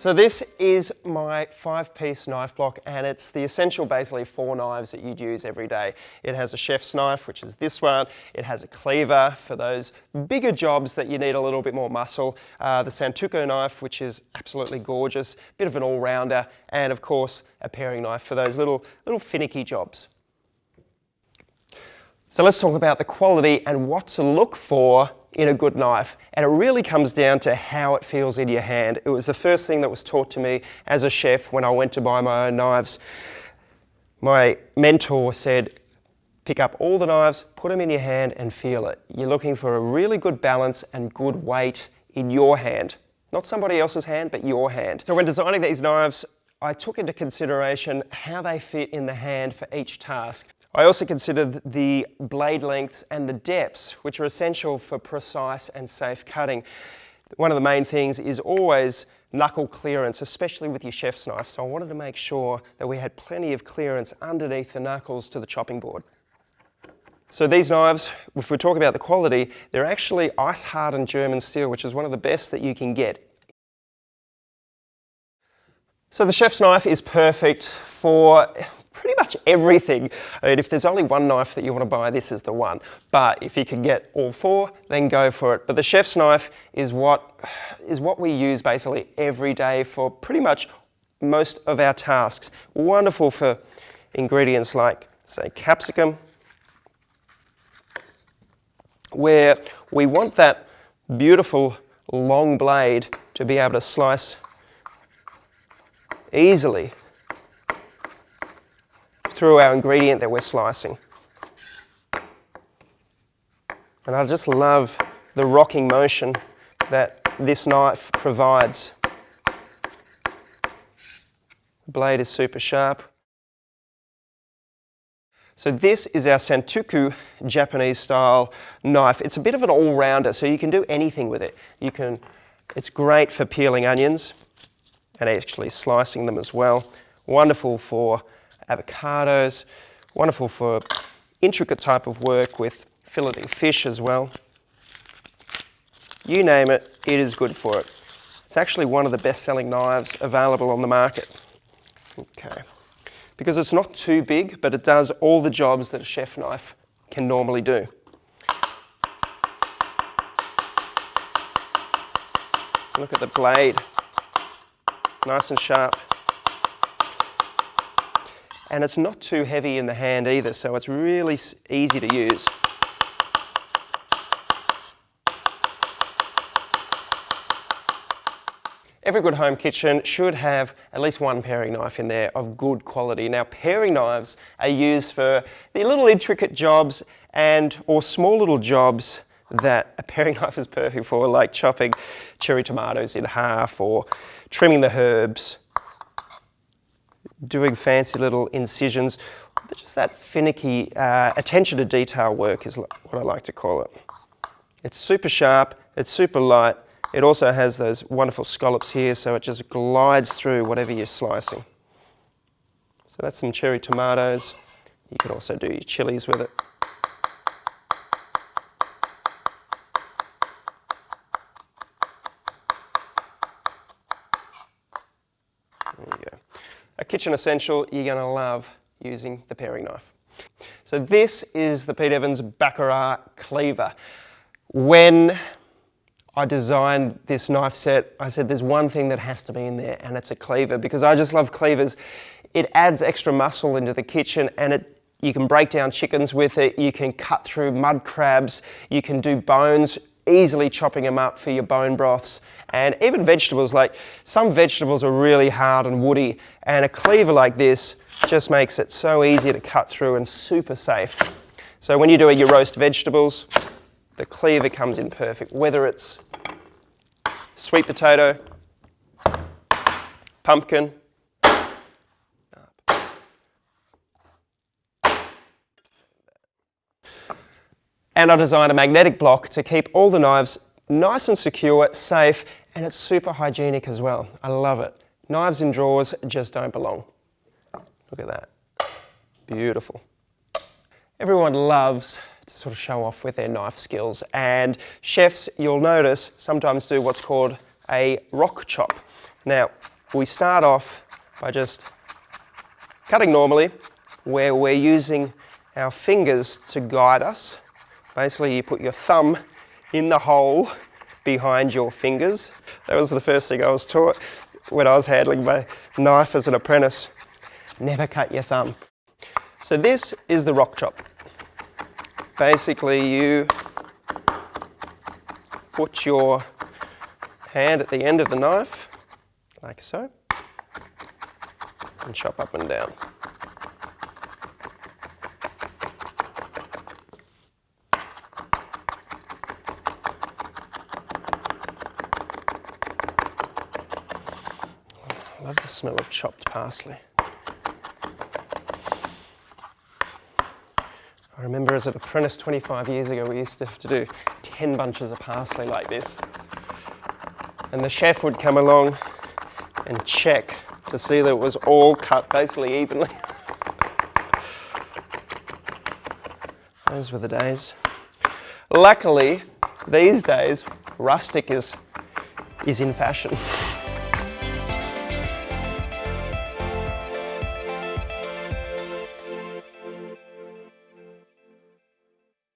So this is my 5-piece knife block, and it's the essential basically 4 knives that you'd use every day. It has a chef's knife, which is this one. It has a cleaver for those bigger jobs that you need a little bit more muscle. The Santoku knife, which is absolutely gorgeous, bit of an all-rounder, and of course a paring knife for those little finicky jobs. So let's talk about the quality and what to look for in a good knife. And it really comes down to how it feels in your hand. It was the first thing that was taught to me as a chef when I went to buy my own knives. My mentor said, pick up all the knives, put them in your hand and feel it. You're looking for a really good balance and good weight in your hand. Not somebody else's hand, but your hand. So when designing these knives, I took into consideration how they fit in the hand for each task. I also considered the blade lengths and the depths, which are essential for precise and safe cutting. One of the main things is always knuckle clearance, especially with your chef's knife. So I wanted to make sure that we had plenty of clearance underneath the knuckles to the chopping board. So these knives, if we talk about the quality, they're actually ice-hardened German steel, which is one of the best that you can get. So the chef's knife is perfect for pretty much everything. I mean, if there's only one knife that you want to buy, this is the one. But if you can get all 4, then go for it. But the chef's knife is what we use basically every day for pretty much most of our tasks. Wonderful for ingredients like, say, capsicum, where we want that beautiful long blade to be able to slice easily through our ingredient that we're slicing. And I just love the rocking motion that this knife provides. The blade is super sharp. So this is our Santoku Japanese style knife. It's a bit of an all-rounder, so you can do anything with it. It's great for peeling onions and actually slicing them as well. Wonderful for avocados, wonderful for intricate type of work with filleting fish as well. You name it, it is good for it. It's actually one of the best-selling knives available on the market. Okay. Because it's not too big, but it does all the jobs that a chef knife can normally do. Look at the blade, nice and sharp. And it's not too heavy in the hand either, so it's really easy to use. Every good home kitchen should have at least one paring knife in there of good quality. Now, paring knives are used for the little intricate jobs or small little jobs that a paring knife is perfect for, like chopping cherry tomatoes in half or trimming the herbs, doing fancy little incisions. Just that finicky attention to detail work is what I like to call it. It's super sharp, it's super light. It also has those wonderful scallops here, so it just glides through whatever you're slicing. So that's some cherry tomatoes. You could also do your chilies with it. There you go. A kitchen essential you're going to love using the paring knife. So this is the Pete Evans Baccarat cleaver. When I designed this knife set, I said there's one thing that has to be in there, and it's a cleaver, because I just love cleavers. It adds extra muscle into the kitchen, and you can break down chickens with it, you can cut through mud crabs, you can do bones, easily chopping them up for your bone broths, and even vegetables. Like some vegetables are really hard and woody, and a cleaver like this just makes it so easy to cut through and super safe. So when you're doing your roast vegetables, the cleaver comes in perfect, whether it's sweet potato, pumpkin, and I designed a magnetic block to keep all the knives nice and secure, safe, and it's super hygienic as well. I love it. Knives in drawers just don't belong. Look at that. Beautiful. Everyone loves to sort of show off with their knife skills, and chefs, you'll notice, sometimes do what's called a rock chop. Now, we start off by just cutting normally, where we're using our fingers to guide us. Basically, you put your thumb in the hole behind your fingers. That was the first thing I was taught when I was handling my knife as an apprentice. Never cut your thumb. So this is the rock chop. Basically, you put your hand at the end of the knife, like so, and chop up and down. I love the smell of chopped parsley. I remember as an apprentice 25 years ago, we used to have to do 10 bunches of parsley like this. And the chef would come along and check to see that it was all cut basically evenly. Those were the days. Luckily, these days, rustic is in fashion.